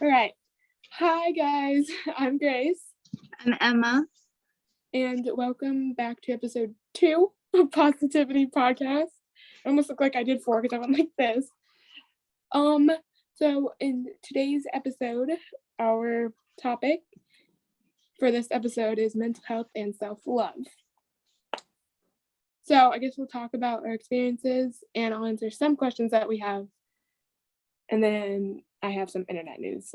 All right. Hi, guys. I'm Grace. I'm Emma. And welcome back to episode 2 of Positivity Podcast. I almost look like I did 4 because I went like this. So in today's episode, our topic for this episode is mental health and self-love. So I guess we'll talk about our experiences and I'll answer some questions that we have. And then I have some internet news.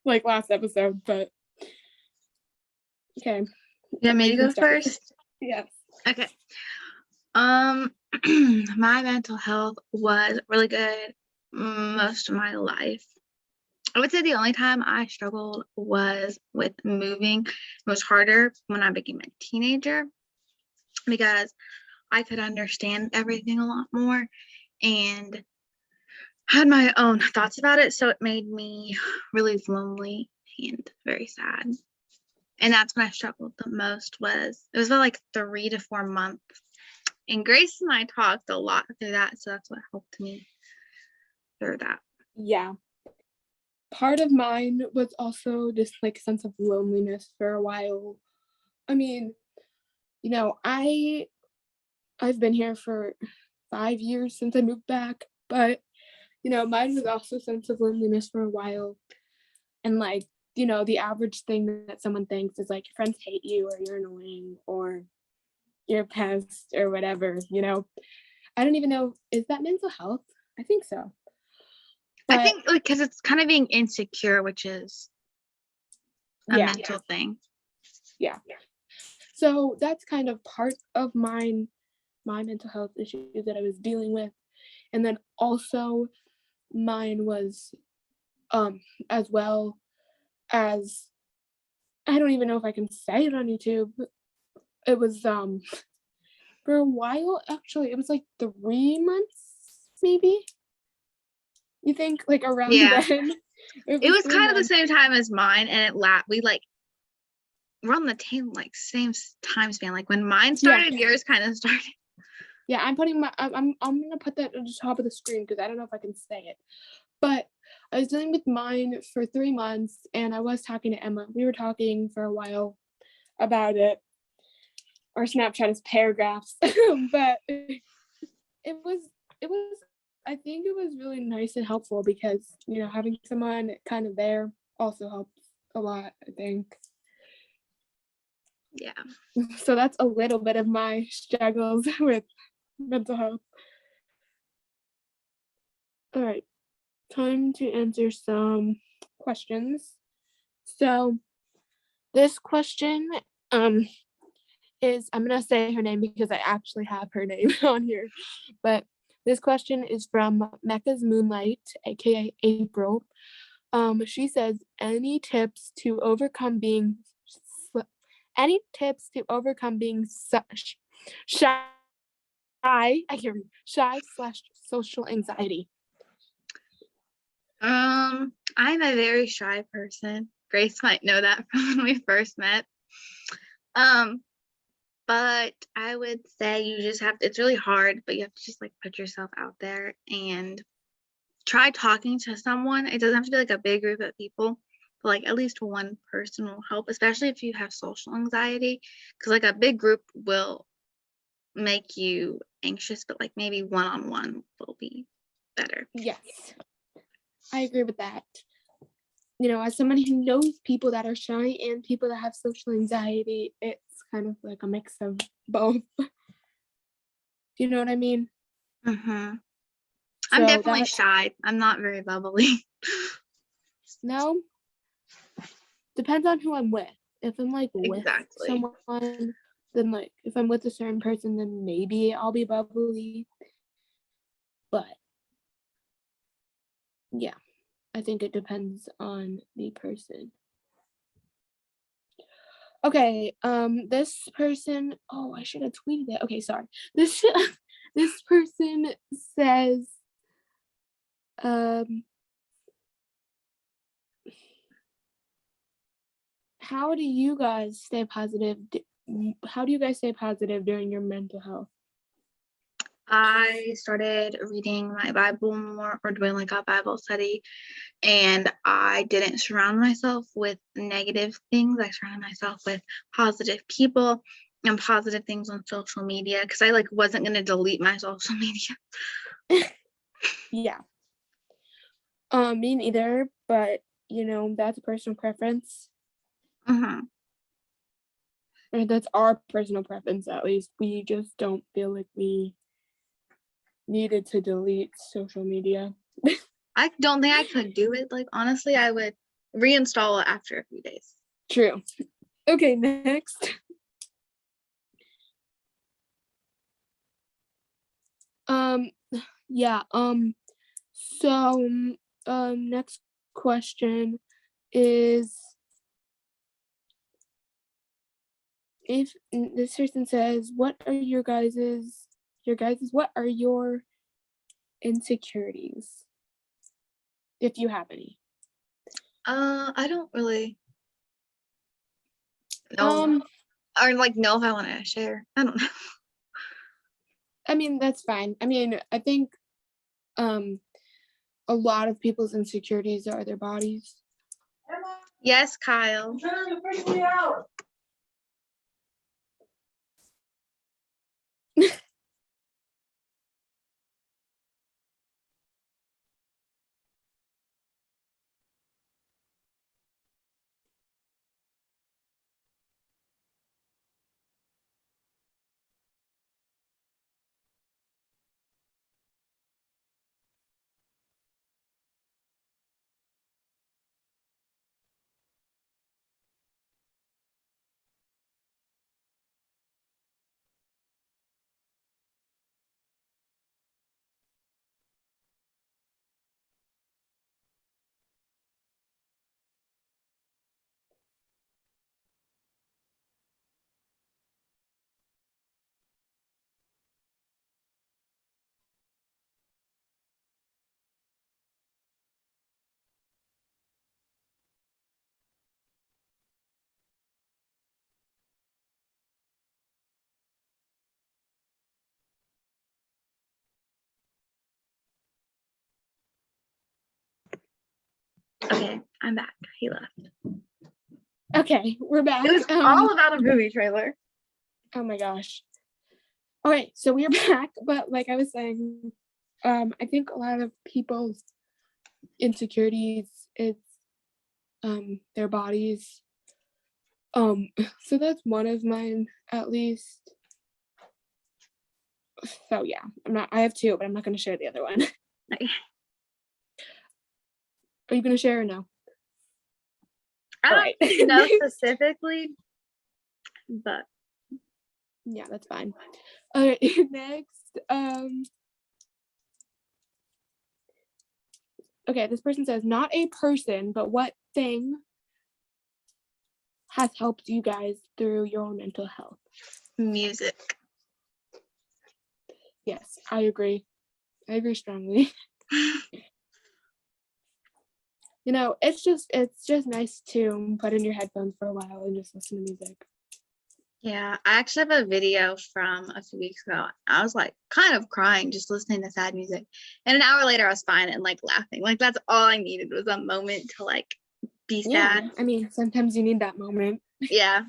Like last episode, but okay. You want me to go first? Yes. Okay. My mental health was really good most of my life. I would say the only time I struggled was with moving. It was harder when I became a teenager because I could understand everything a lot more and had my own thoughts about it. So it made me really lonely and very sad. And that's when I struggled the most. It was about like 3 to 4 months. And Grace and I talked a lot through that. So that's what helped me through that. Yeah. Part of mine was also just like a sense of loneliness for a while. I mean, I've been here for 5 years since I moved back, but mine was also a sense of loneliness for a while. And like, the average thing that someone thinks is like your friends hate you or you're annoying or you're a pest or whatever, I don't even know, is that mental health? I think so. But I think because it's kind of being insecure, which is a mental thing. Yeah. So that's kind of part of my mental health issues that I was dealing with. And then also mine was as well as, I don't even know if I can say it on YouTube. It was for a while, actually, it was like 3 months, maybe. You think like around then? It was kind of the same time as mine, and we're on the same time span. Like when mine started, yours kind of started. Yeah, I'm gonna put that at the top of the screen because I don't know if I can say it. But I was dealing with mine for 3 months, and I was talking to Emma. We were talking for a while about it. Our Snapchat is paragraphs, but it was. I think it was really nice and helpful because having someone kind of there also helps a lot, I think. Yeah. So that's a little bit of my struggles with mental health. All right, time to answer some questions. So this question is, I'm gonna say her name because I actually have her name on here, but this question is from Mecca's Moonlight, aka April. She says, any tips to overcome being shy? I can't read. Shy/social anxiety. I'm a very shy person. Grace might know that from when we first met. But I would say you just have to, it's really hard, but you have to just like put yourself out there and try talking to someone. It doesn't have to be like a big group of people, but like at least one person will help, especially if you have social anxiety, because like a big group will make you anxious, but like maybe one-on-one will be better. Yes, I agree with that. As someone who knows people that are shy and people that have social anxiety, it's kind of like a mix of both. Do you know what I mean? Mm-hmm. I'm definitely shy. I'm not very bubbly. No? Depends on who I'm with. If I'm like with someone, then like if I'm with a certain person, then maybe I'll be bubbly. But yeah, I think it depends on the person. Okay, this person, I should have tweeted it. Okay, sorry. This person says, how do you guys stay positive? How do you guys stay positive during your mental health? I started reading my Bible more or doing like a Bible study, and I didn't surround myself with negative things. I surrounded myself with positive people and positive things on social media because I like wasn't going to delete my social media. Yeah. Me neither, but that's a personal preference. Mhm. Or that's our personal preference, at least. We just don't feel like we needed to delete social media. I don't think I could do it. Like, honestly, I would reinstall it after a few days. True. Okay, next. Um, yeah, so, next question is, if this person says, what are what are your insecurities, if you have any? I don't really know Um, or like know if I want to share. I don't know. I mean, that's fine. I mean, I think, um, a lot of people's insecurities are their bodies. Yes, Kyle. Okay, I'm back. He left. Okay, we're back. It was all about a movie trailer. Oh my gosh. Okay, so we're back, but like I was saying, I think a lot of people's insecurities, it's their bodies. So that's one of mine, at least. So yeah, I have two, but I'm not gonna share the other one. Okay. Are you gonna share or no? I All don't right. know specifically, but Yeah, that's fine. All right, next. Okay, this person says, not a person, but what thing has helped you guys through your own mental health? music. Yes, I agree. I agree strongly. It's just nice to put in your headphones for a while and just listen to music. Yeah, I actually have a video from a few weeks ago. I was like kind of crying just listening to sad music. And an hour later I was fine and like laughing. Like that's all I needed was a moment to like be Yeah, sad. I mean, sometimes you need that moment. Yeah.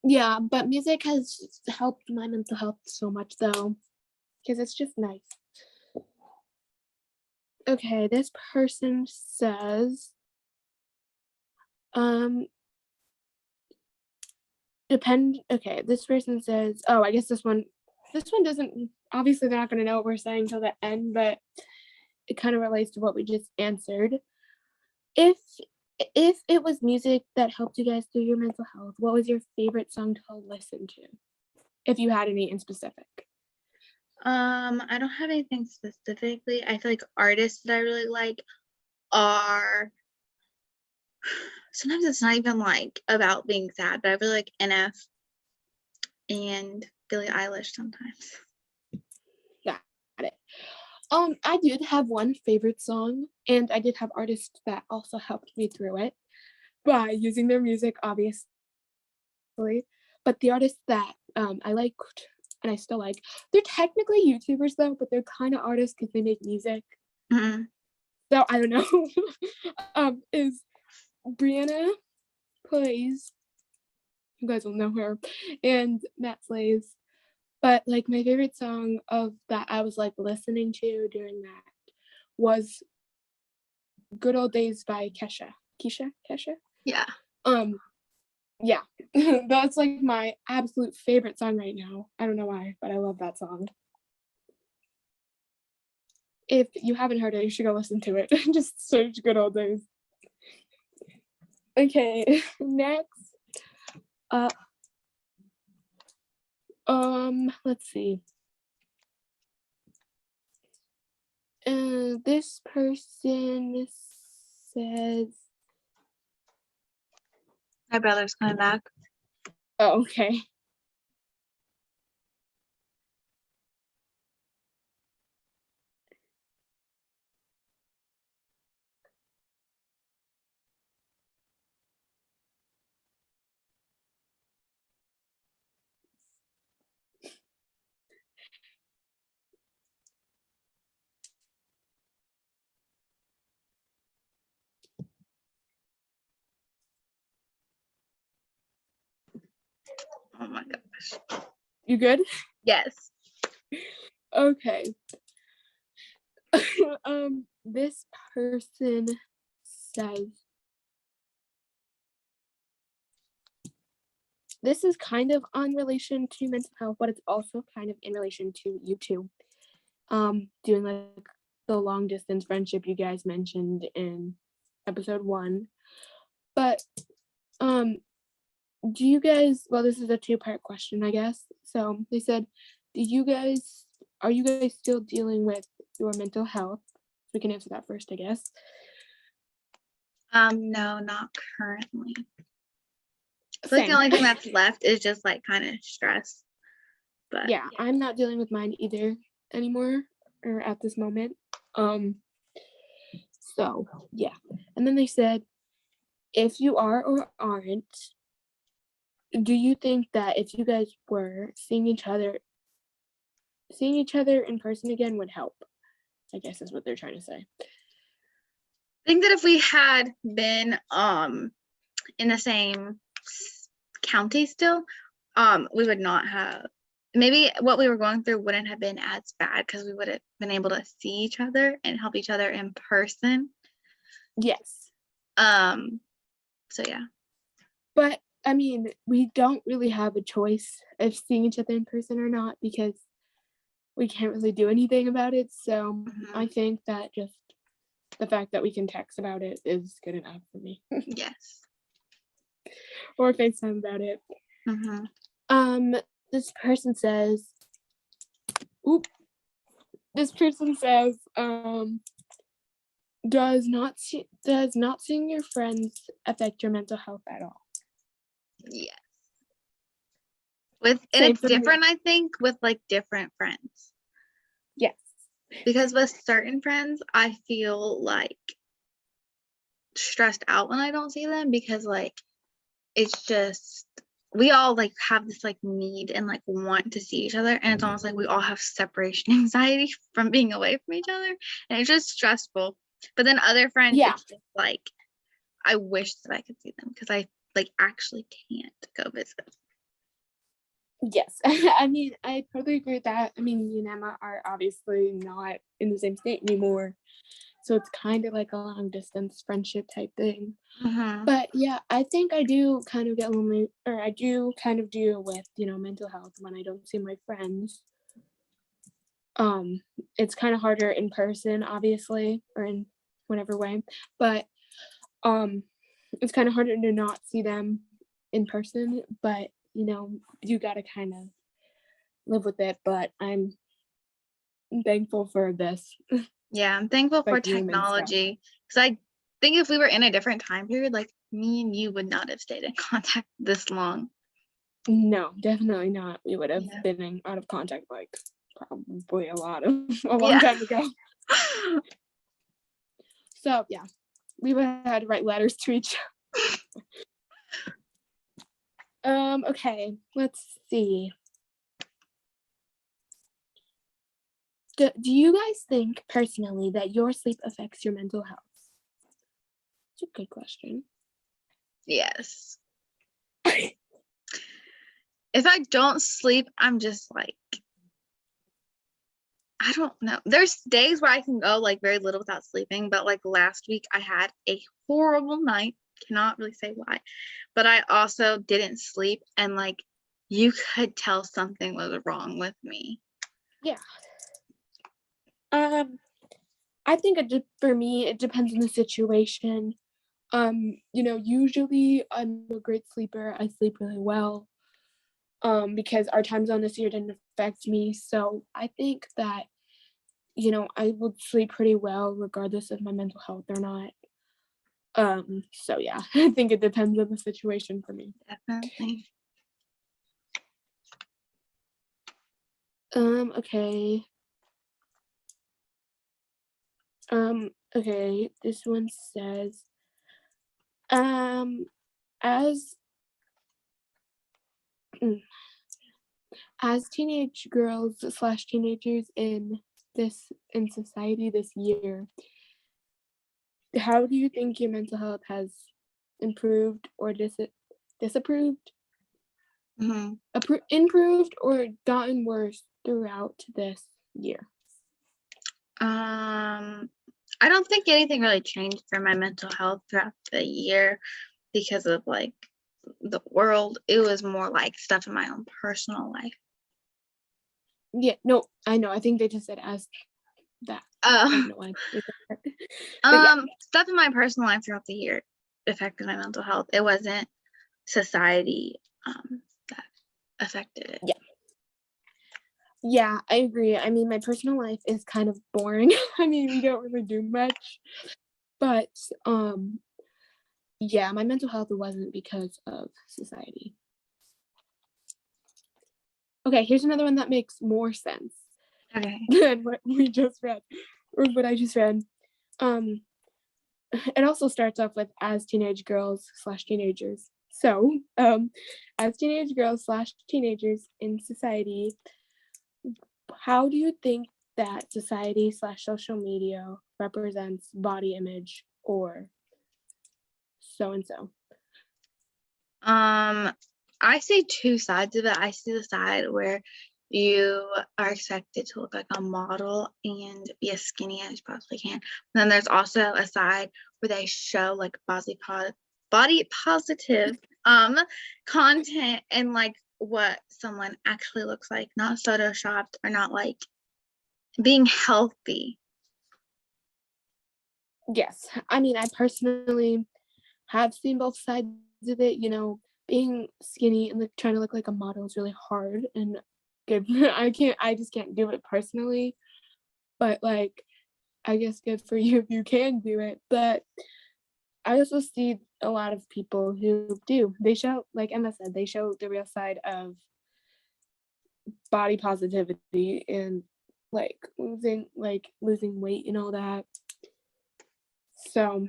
Yeah, but music has helped my mental health so much though, because it's just nice. Okay, this person says, um, this person says, oh, I guess this one doesn't, obviously they're not going to know what we're saying till the end, but it kind of relates to what we just answered. If it was music that helped you guys through your mental health, what was your favorite song to listen to? If you had any in specific. I don't have anything specifically. I feel like artists that I really like are sometimes it's not even like about being sad, but I really like NF and Billie Eilish sometimes. Got it. I did have one favorite song, and I did have artists that also helped me through it by using their music, obviously. But the artist that I liked and I still like. They're technically YouTubers though, but they're kind of artists because they make music. Mm-hmm. So I don't know. Is Brianna Plays. You guys will know her, and Matt Slays. But like my favorite song of that I was like listening to during that was "Good Old Days" by Kesha. Yeah. Yeah, that's like my absolute favorite song right now. I don't know why, but I love that song. If you haven't heard it, you should go listen to it. Just search "Good Old Days." Okay, next. Let's see. This person says, My brother's coming back. oh, okay. Oh my gosh. You good? Yes. Okay. This person says, this is kind of on relation to mental health, but it's also kind of in relation to you two. Doing like the long distance friendship you guys mentioned in episode 1. But do you guys, well, this is a 2-part question, I guess. So they said, are you guys still dealing with your mental health? We can answer that first, I guess. No, not currently. I feel like the Same. only thing that's left is just like kind of stress. But Yeah, I'm not dealing with mine either anymore, or at this moment. So yeah. And then they said, if you are or aren't, do you think that if you guys were seeing each other in person again would help? I guess is what they're trying to say. I think that if we had been in the same county still, we would not have, maybe what we were going through wouldn't have been as bad because we would have been able to see each other and help each other in person. Yes. So yeah. But I mean, we don't really have a choice of seeing each other in person or not because we can't really do anything about it. So I think that just the fact that we can text about it is good enough for me. Yes. Or FaceTime about it. This person says, does not seeing your friends affect your mental health at all? Yes. And it's different, I think, with like different friends. Yes. Because with certain friends, I feel like stressed out when I don't see them because like it's just we all like have this like need and like want to see each other, and it's almost like we all have separation anxiety from being away from each other, and it's just stressful. But then other friends, it's just like I wish that I could see them because I like actually can't go visit. Yes. I mean, I totally agree with that. I mean, me and Emma are obviously not in the same state anymore, so it's kind of like a long distance friendship type thing. But yeah, I think I do kind of get lonely, or I do kind of deal with, mental health when I don't see my friends. It's kind of harder in person, obviously, or in whatever way, but it's kind of harder to not see them in person, but you gotta kind of live with it. But I'm thankful for this. Yeah, I'm thankful for Like technology because I think if we were in a different time period, like me and you would not have stayed in contact this long. No, definitely not. We would have been out of contact like probably a long time ago. So yeah, we would have had to write letters to each other. Okay, let's see. Do you guys think personally that your sleep affects your mental health? It's a good question. Yes. If I don't sleep, I'm just like, I don't know. There's days where I can go like very little without sleeping, but like last week I had a horrible night. Cannot really say why, but I also didn't sleep, and like you could tell something was wrong with me. Yeah. I think for me, it depends on the situation. Usually I'm a great sleeper. I sleep really well. Because our time zone this year didn't affect me. So I think that, I would sleep pretty well regardless of my mental health or not. So yeah, I think it depends on the situation for me. Definitely. Okay. Okay, this one says, as mm, as teenage girls slash teenagers in society this year, how do you think your mental health has improved or disapproved, hmm improved or gotten worse throughout this year? I don't think anything really changed for my mental health throughout the year because of like the world. It was more like stuff in my own personal life. Yeah, no, I know. I think they just said as that. I Uh, don't know why they said that. But yeah, Stuff in my personal life throughout the year affected my mental health. It wasn't society that affected it. yeah, yeah, I agree. I mean, my personal life is kind of boring. I mean, we don't really do much, but yeah, my mental health wasn't because of society. Okay, here's another one that makes more sense Okay. than what we just read, or what I just read. Um, it also starts off with as teenage girls slash teenagers. So, as teenage girls slash teenagers in society, how do you think that society slash social media represents body image or so and so? I see two sides of it. I see the side where you are expected to look like a model and be as skinny as you possibly can. And then there's also a side where they show like body positive content and like what someone actually looks like, not photoshopped or not like being healthy. Yes, I mean, I personally have seen both sides of it. Being skinny and like trying to look like a model is really hard and good. I just can't do it personally. But like, I guess good for you if you can do it. But I also see a lot of people who do. They show, like Emma said, they show the real side of body positivity and losing weight and all that. So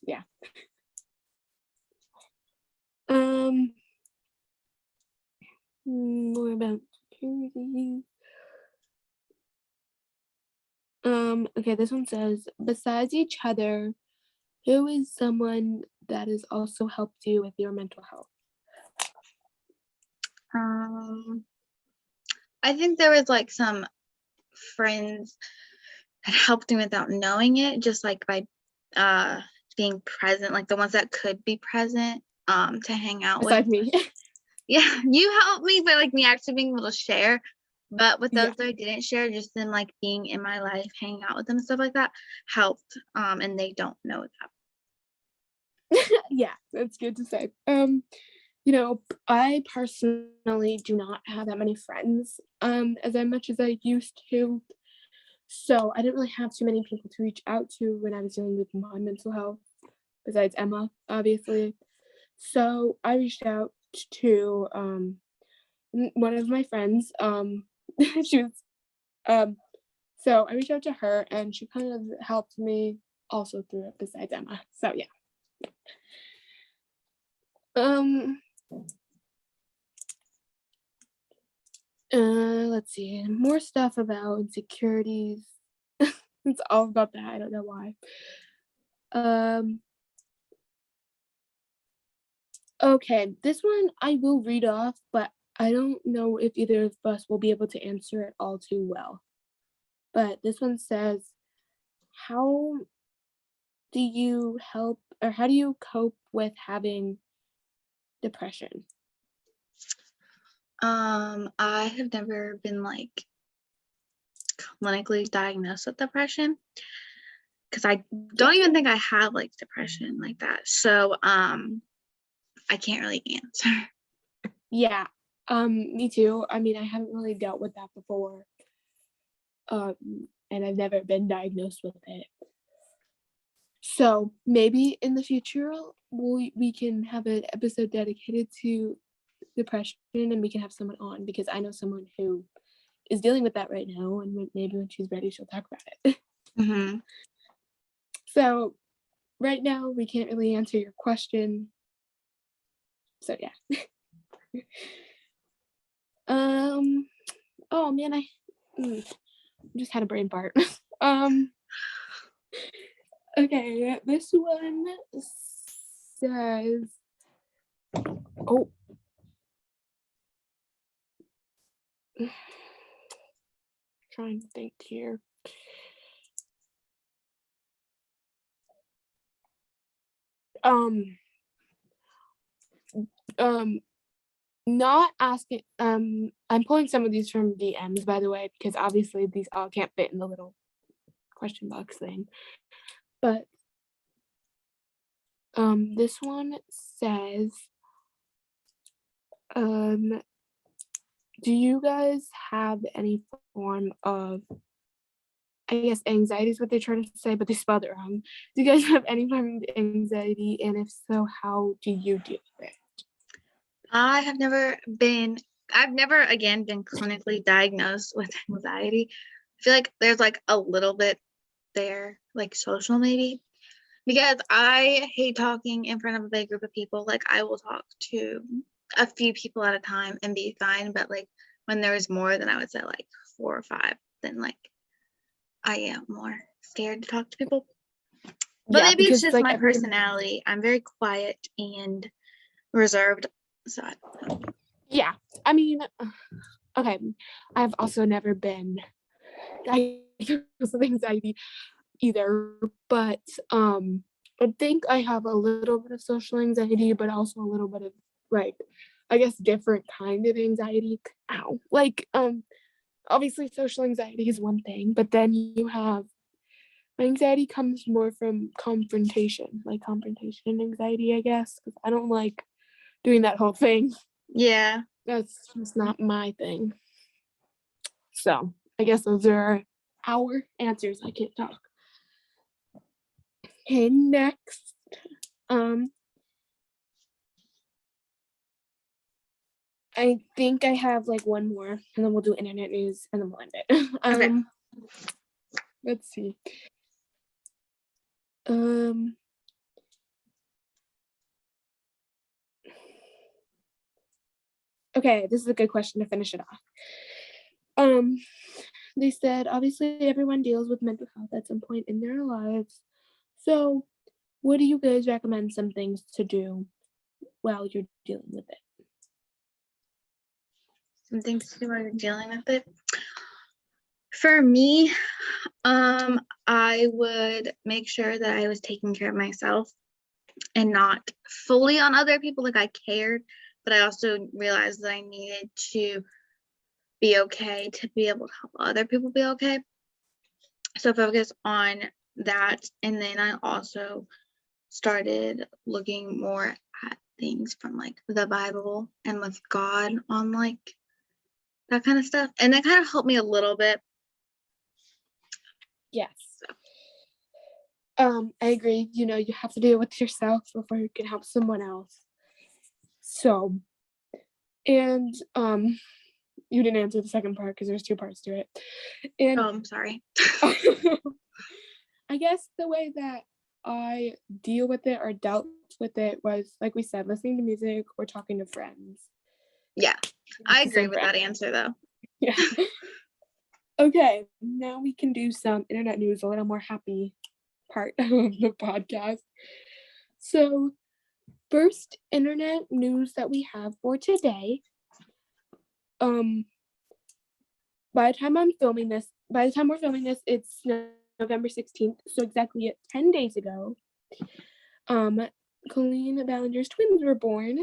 yeah. More about security. Okay, this one says, besides each other, who is someone that has also helped you with your mental health? Um, I think there was like some friends that helped me without knowing it, just like by being present, like the ones that could be present to hang out with. Besides me. Yeah, you helped me by like me actually being able to share. But with Yeah. those that I didn't share, just them like being in my life, hanging out with them and stuff like that helped. And they don't know that. Yeah, that's good to say. I personally do not have that many friends, as much as I used to. So I didn't really have too many people to reach out to when I was dealing with my mental health, besides Emma, obviously. So I reached out to one of my friends. She was so I reached out to her and she kind of helped me also through it besides Emma. So yeah. Um Let's see. More stuff about insecurities. It's all about that. I don't know why. Um, okay, this one I will read off, but I don't know if either of us will be able to answer it all too well. But this one says, how do you help or how do you cope with having depression? I have never been like clinically diagnosed with depression because I Yeah. don't even think I have like depression like that. So I can't really answer. Yeah. Me too. I mean, I haven't really dealt with that before. And I've never been diagnosed with it. So maybe in the future we can have an episode dedicated to depression and we can have someone on because I know someone who is dealing with that right now and maybe when she's ready she'll talk about it. Mm-hmm. So right now we can't really answer your question. So yeah. Um oh man, just had a brain fart. um okay, this one says oh trying to think here. Um um Not asking I'm pulling some of these from DMs by the way, because obviously these all can't fit in the little question box thing. But this one says, um, do you guys have any form of I guess anxiety is what they're trying to say, but they spelled it wrong. Do you guys have any form of anxiety? And if so, how do you deal with it? I have never been, I've never again been clinically diagnosed with anxiety. I feel like there's like a little bit there, like social maybe, because I hate talking in front of a big group of people. Like I will talk to a few people at a time and be fine, but like when there was more than I would say like 4 or 5, then like I am more scared to talk to people. But Yeah, maybe it's because just like my everyone personality. I'm very quiet and reserved. So yeah. I mean, okay. I've also never been diagnosed with anxiety either, but I think I have a little bit of social anxiety, but also a little bit of like I guess different kind of anxiety. Ow. Like obviously social anxiety is one thing, but then you have anxiety comes more from confrontation, like confrontation anxiety, I guess, because I don't like doing that whole thing. yeah. That's just not my thing. So I guess those are our answers. I can't talk. Okay, next. Um, I think I have like one more, and then we'll do internet news, and then we'll end it. Okay. Let's see. Um, okay, this is a good question to finish it off. Um, they said obviously everyone deals with mental health at some point in their lives. So, what do you guys recommend some things to do while you're dealing with it? Some things to do while you're dealing with it. For me, I would make sure that I was taking care of myself and not fully on other people. Like I cared, but I also realized that I needed to be okay to be able to help other people be okay. So focus on that. And then I also started looking more at things from like the Bible and with God on like that kind of stuff. And that kind of helped me a little bit. Yes. I agree. You know, you have to deal with yourself before you can help someone else. So, and you didn't answer the second part because there's two parts to it. And Oh, I'm sorry. I guess the way that I deal with it or dealt with it was, like we said, listening to music or talking to friends. Yeah, I The agree same with friend. that answer though. Yeah. Okay, now we can do some internet news, a little more happy part of the podcast. So, first internet news that we have for today. By the time we're filming this, it's November 16th. So exactly 10 days ago, Colleen Ballinger's twins were born.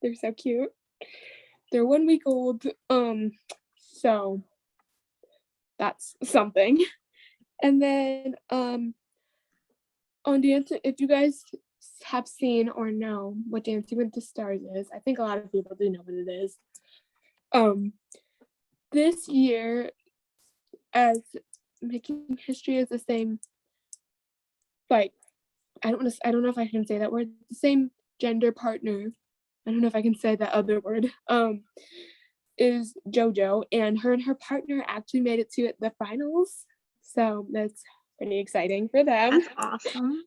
They're so cute. They're 1 week old. So that's something. And then on Dancing, if you guys have seen or know what Dancing with the Stars is, I think a lot of people do know what it is. This year, as making history as the same, like, I don't know if I can say that word, the same gender partner. I don't know if I can say that other word. Is JoJo, and her partner actually made it to the finals. So that's pretty exciting for them. That's awesome.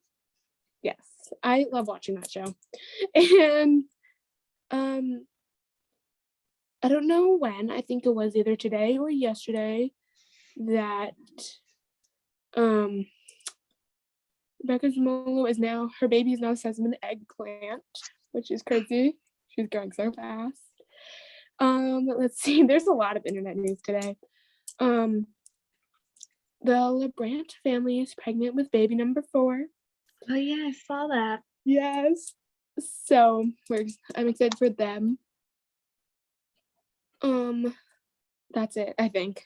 Yes, I love watching that show. And I don't know when, I think it was either today or yesterday that Rebecca Zamolo her baby is now says an eggplant, which is crazy. She's growing so fast. Let's see, there's a lot of internet news today. The LeBrant family is pregnant with baby number 4. Oh yeah, I saw that. Yes. So I'm excited for them. That's it, I think.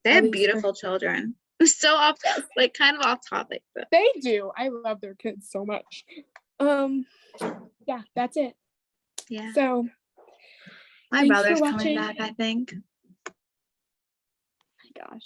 They have beautiful children. So off, like kind of off topic, but they do. I love their kids so much. Yeah, that's it. Yeah. So my brother's coming back, I think. Oh my gosh.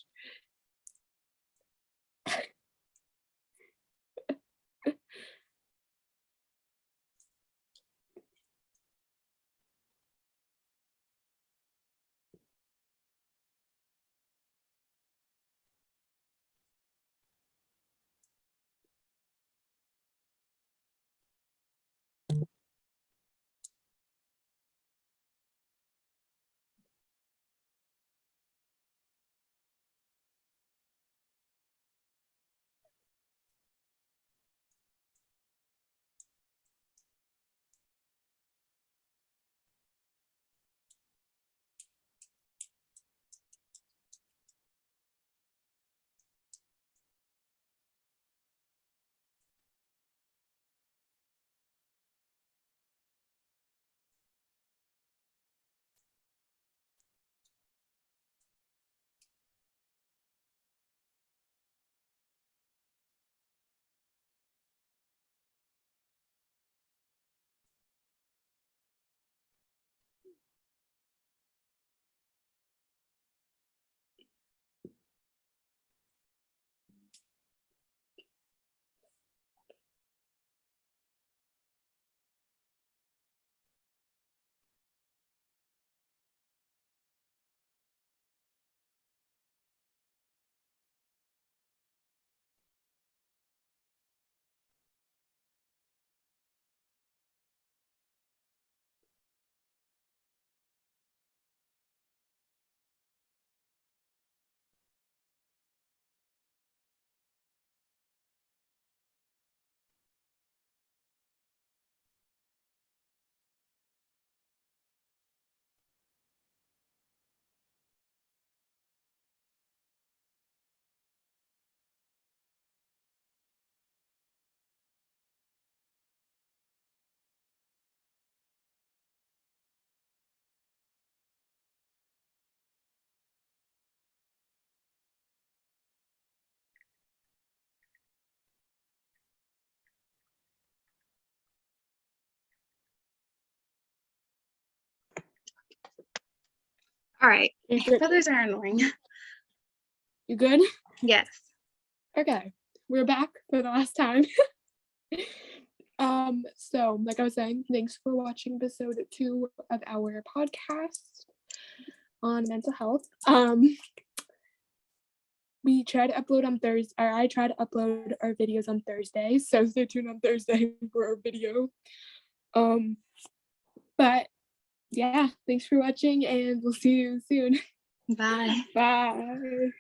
All right. You Brothers are annoying. You good? Yes. Okay. We're back for the last time. So like I was saying, thanks for watching episode 2 of our podcast on mental health. We try to upload on Thursday, or I try to upload our videos on Thursdays, so stay tuned on Thursday for our video. But yeah, thanks for watching, and we'll see you soon. Bye. Bye.